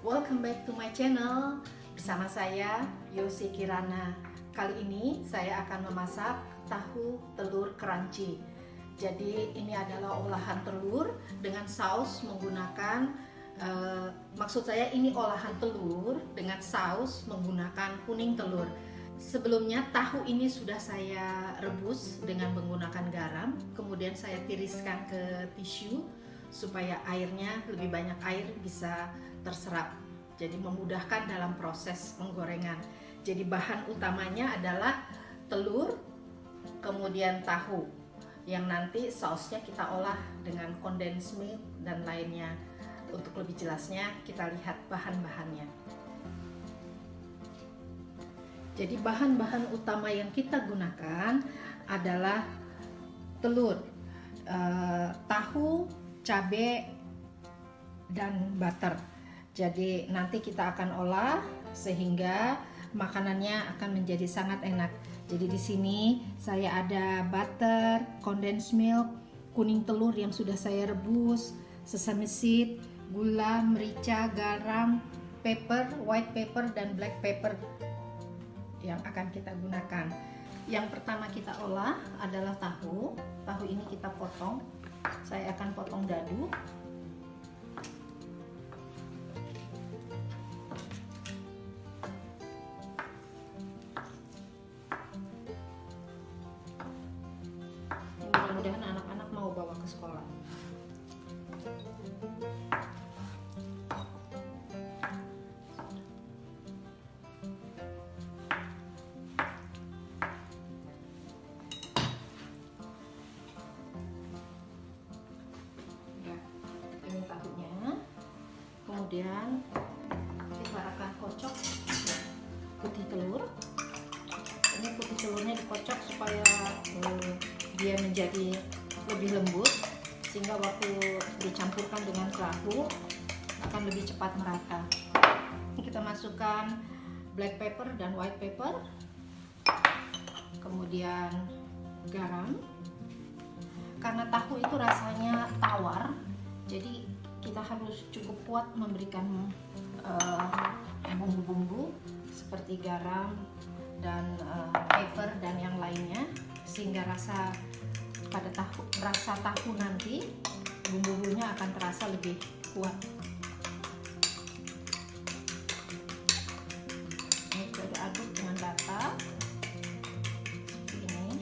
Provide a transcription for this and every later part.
Welcome back to my channel. Bersama saya Yosi Kirana. Kali ini saya akan memasak tahu telur crunchy. Jadi ini adalah olahan telur dengan saus menggunakan maksud saya ini olahan telur dengan saus menggunakan kuning telur. Sebelumnya tahu ini sudah saya rebus dengan menggunakan garam, kemudian saya tiriskan ke tisu supaya airnya lebih banyak air bisa terserap. Jadi memudahkan dalam proses penggorengan. Jadi bahan utamanya adalah telur, kemudian tahu yang nanti sausnya kita olah dengan condensed milk dan lainnya. Untuk lebih jelasnya kita lihat bahan-bahannya. Jadi bahan-bahan utama yang kita gunakan adalah telur, tahu, cabai, dan butter. Jadi nanti kita akan olah sehingga makanannya akan menjadi sangat enak. Jadi di sini saya ada butter, condensed milk, kuning telur yang sudah saya rebus, sesame seed, gula, merica, garam, pepper, white pepper, dan black pepper yang akan kita gunakan. Yang pertama kita olah adalah tahu. Tahu ini kita potong. Saya akan potong dadu. Mudah-mudahan anak-anak mau bawa ke sekolah. Ini tahunya. Kemudian kita akan kocok putih telur. Ini putih telurnya dikocok supaya dia menjadi lebih lembut, sehingga waktu dicampurkan dengan tahu akan lebih cepat merata. Kita masukkan black pepper dan white pepper, kemudian garam. Karena tahu itu rasanya tawar, jadi kita harus cukup kuat memberikan bumbu-bumbu seperti garam dan pepper dan yang lainnya, sehingga rasa tahu nanti bumbu-bumbunya akan terasa lebih kuat. Ini kita aduk dengan rata seperti ini.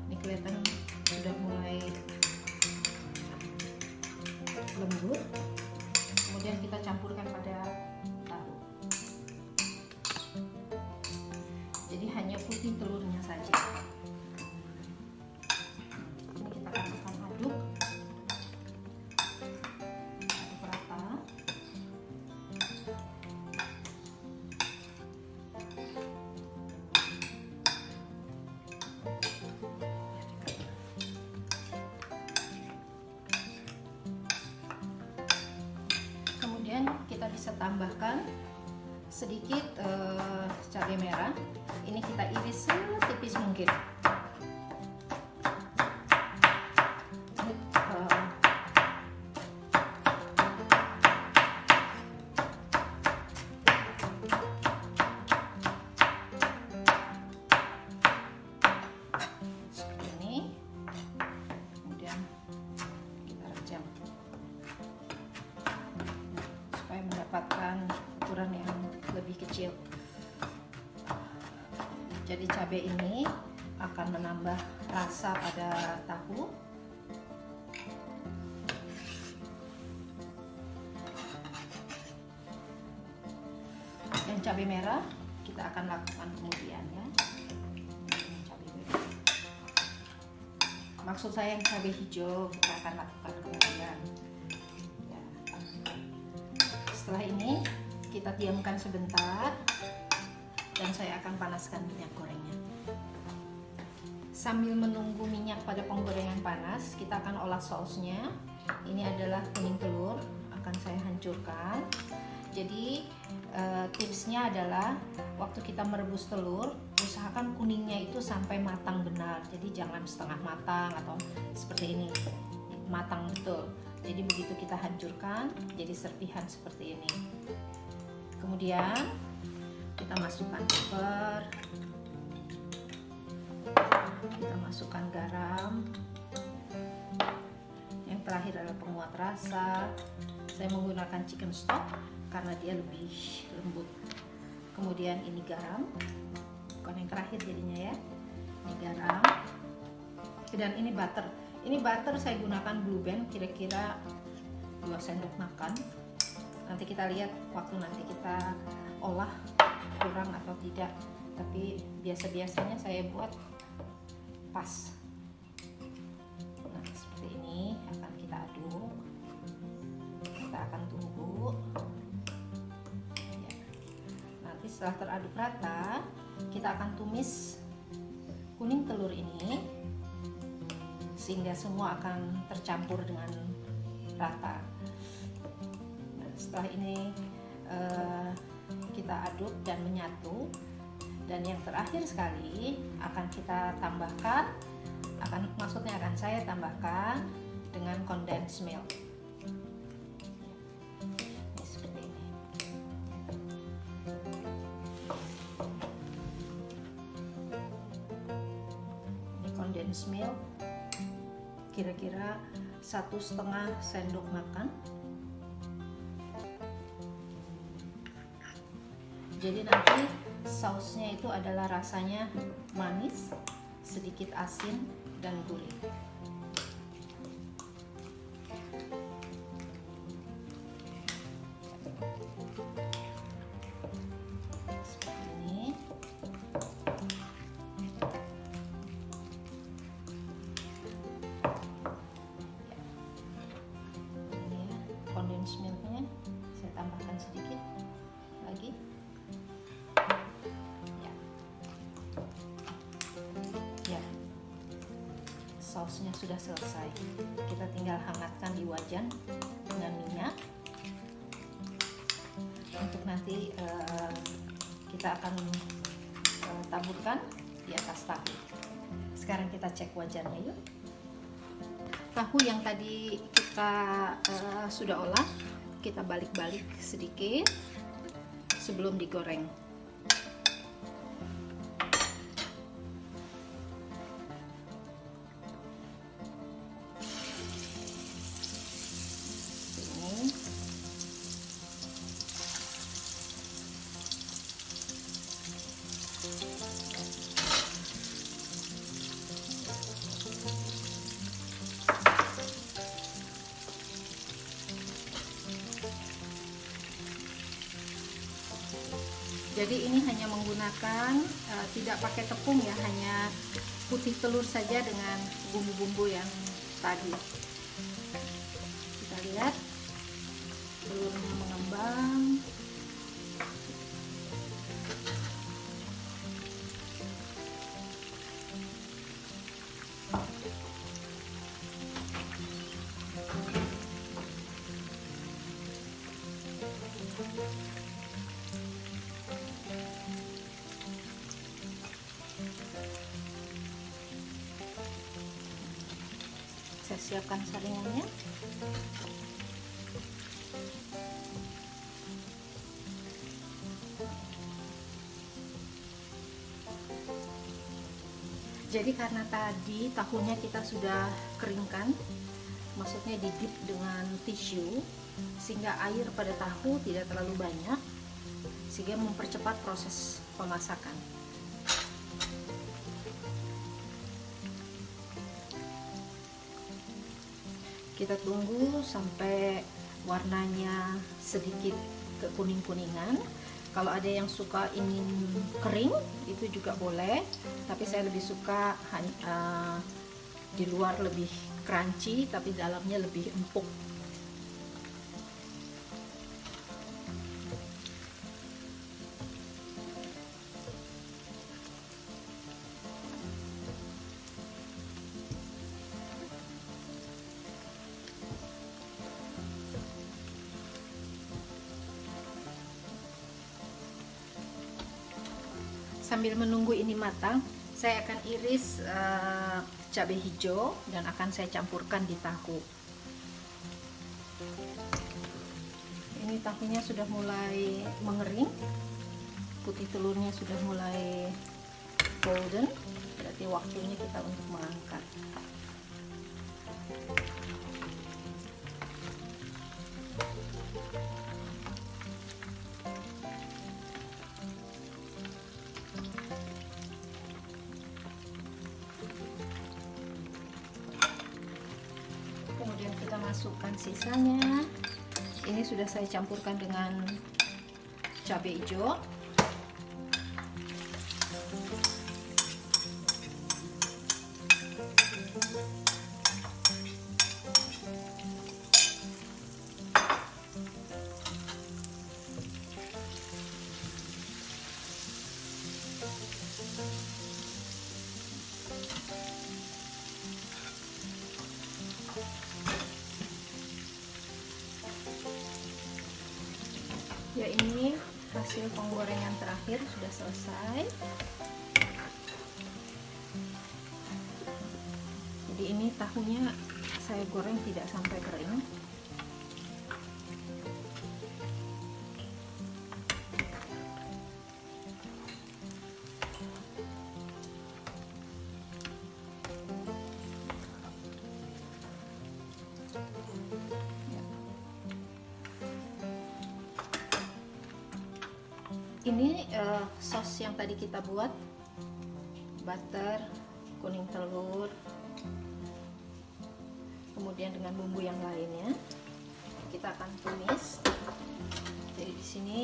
Ini kelihatan sudah mulai lembut. Kemudian kita campurkan pada tahu. Jadi hanya putih telurnya saja. Ini kita akan aduk rata. Kemudian kita bisa tambahkan sedikit cabai merah. Ini kita iris setipis mungkin. Seperti ini. Kemudian kita rejam supaya mendapatkan ukuran yang lebih kecil. Jadi cabai ini akan menambah rasa pada tahu. Yang cabai merah kita akan lakukan kemudian ya. Cabai merah. Maksud saya yang cabai hijau kita akan lakukan kemudian. Ya. Setelah ini kita diamkan sebentar. Dan saya akan panaskan minyak gorengnya. Sambil menunggu minyak pada penggorengan panas, kita akan olah sausnya. Ini adalah kuning telur, akan saya hancurkan. Jadi tipsnya adalah waktu kita merebus telur, usahakan kuningnya itu sampai matang benar. Jadi jangan setengah matang atau seperti ini. matang betul. Jadi begitu kita hancurkan jadi serpihan seperti ini. Kemudian kita masukkan pepper, kita masukkan garam, yang terakhir adalah penguat rasa. Saya menggunakan chicken stock karena dia lebih lembut. Kemudian ini garam, bukan yang terakhir jadinya ya. Ini garam. Dan ini butter. Ini butter saya gunakan Blue Band, kira-kira 2 sendok makan. Nanti kita lihat waktu nanti kita olah kurang atau tidak. Tapi biasa-biasanya saya buat pas. Nah, seperti ini akan kita aduk. Kita akan tunggu. Ya. Nanti setelah teraduk rata, kita akan tumis kuning telur ini sehingga semua akan tercampur dengan rata. Nah, setelah ini kita aduk dan menyatu. Dan yang terakhir sekali akan kita tambahkan, maksudnya akan saya tambahkan dengan condensed milk. Ini seperti ini. Ini condensed milk, kira-kira 1,5 sendok makan. Jadi nanti sausnya itu adalah rasanya manis, sedikit asin dan gurih. Seperti ini. Ini ya, condensed milknya saya tambahkan sedikit lagi. Sausnya sudah selesai. Kita tinggal hangatkan di wajan dengan minyak. Untuk nanti kita akan taburkan di atas tahu. Sekarang kita cek wajannya yuk. Tahu yang tadi kita sudah olah, kita balik-balik sedikit sebelum digoreng. Jadi ini hanya menggunakan tidak pakai tepung ya, hanya putih telur saja dengan bumbu-bumbu yang tadi. Kita lihat telurnya mengembang. Saya siapkan saringannya. Jadi karena tadi tahunya kita sudah keringkan, maksudnya didip dengan tisu, sehingga air pada tahu tidak terlalu banyak, sehingga mempercepat proses pemasakan. Kita tunggu sampai warnanya sedikit kekuning-kuningan. Kalau ada yang suka ingin kering, itu juga boleh. Tapi saya lebih suka di luar lebih crunchy, tapi dalamnya lebih empuk. Sambil menunggu ini matang, saya akan iris cabai hijau dan akan saya campurkan di tahu. tahunya sudah mulai mengering, putih telurnya sudah mulai golden, berarti waktunya kita untuk mengangkat. Kemudian kita masukkan sisanya. Ini sudah saya campurkan dengan cabai hijau. Ya, ini hasil penggorengan terakhir sudah selesai. Jadi ini tahunya saya goreng tidak sampai kering. Ini sos yang tadi kita buat, butter, kuning telur, kemudian dengan bumbu yang lainnya kita akan tumis. Jadi di sini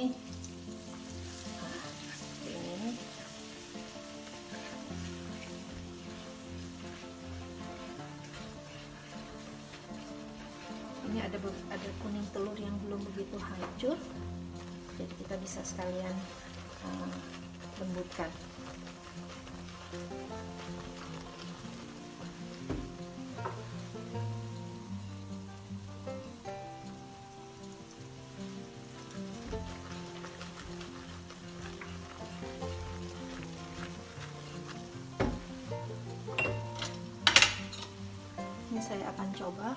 ini ada kuning telur yang belum begitu hancur, jadi kita bisa sekalian lembutkan. Ini saya akan coba.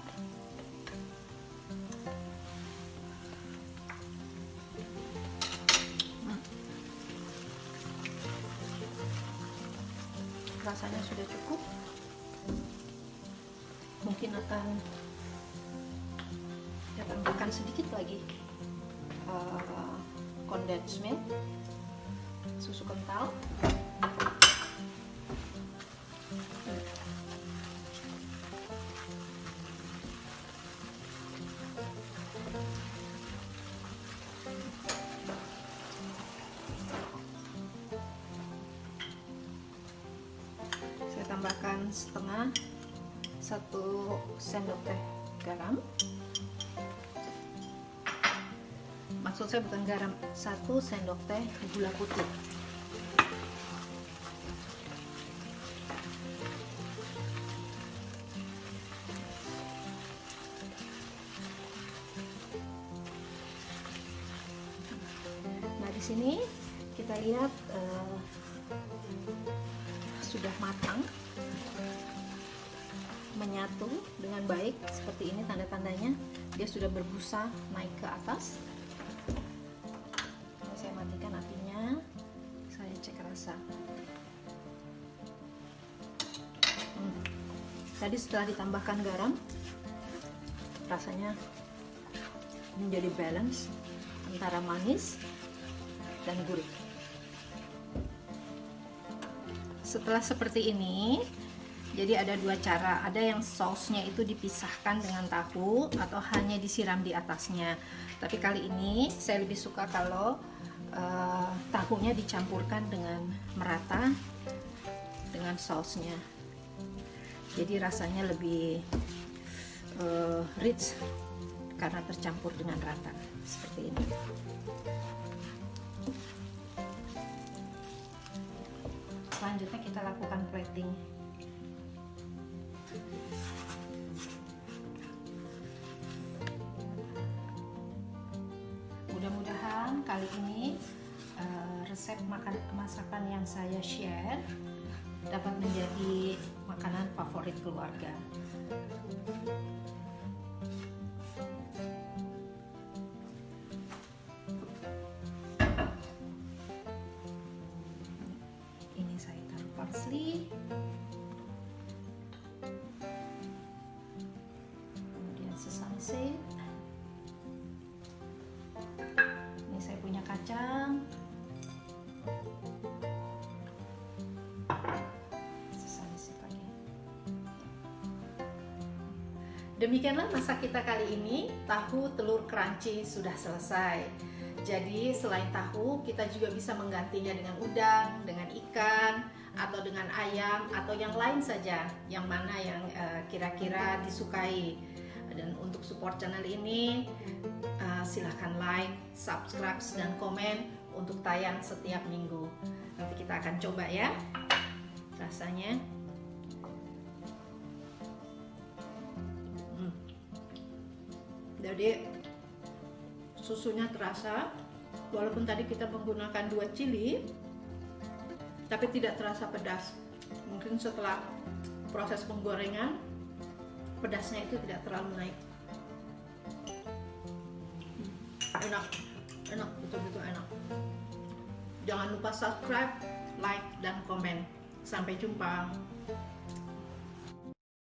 Rasanya sudah cukup. Mungkin akan saya tambahkan sedikit lagi condensed milk, susu kental. Tambahkan setengah 1 sendok teh garam. Maksud saya bukan garam, 1 sendok teh gula putih. Nah, di sini kita lihat sudah matang, menyatu dengan baik seperti ini, tanda-tandanya dia sudah berbusa naik ke atas. Nah, saya matikan apinya, saya cek rasa. Tadi setelah ditambahkan garam, rasanya menjadi balance antara manis dan gurih. Setelah seperti ini, jadi ada dua cara. Ada yang sausnya itu dipisahkan dengan tahu atau hanya disiram di atasnya. Tapi kali ini saya lebih suka kalau tahunya dicampurkan dengan merata dengan sausnya. Jadi rasanya lebih rich karena tercampur dengan rata seperti ini. Selanjutnya kita lakukan plating. Mudah-mudahan kali ini resep masakan yang saya share dapat menjadi makanan favorit keluarga. asli. Kemudian sesame seed. Ini saya punya kacang. Sesame seed lagi. Demikianlah masak kita kali ini. Tahu telur crunchy sudah selesai. Jadi selain tahu, kita juga bisa menggantinya dengan udang, dengan ikan, atau dengan ayam, atau yang lain saja, yang mana yang kira-kira disukai. Dan untuk support channel ini, silahkan like, subscribe, dan komen untuk tayang setiap minggu. Nanti kita akan coba ya rasanya. Jadi susunya terasa, walaupun tadi kita menggunakan 2 chili, tapi tidak terasa pedas. Mungkin setelah proses penggorengan, pedasnya itu tidak terlalu naik. Enak, betul-betul enak. Jangan lupa subscribe, like, dan komen. Sampai jumpa.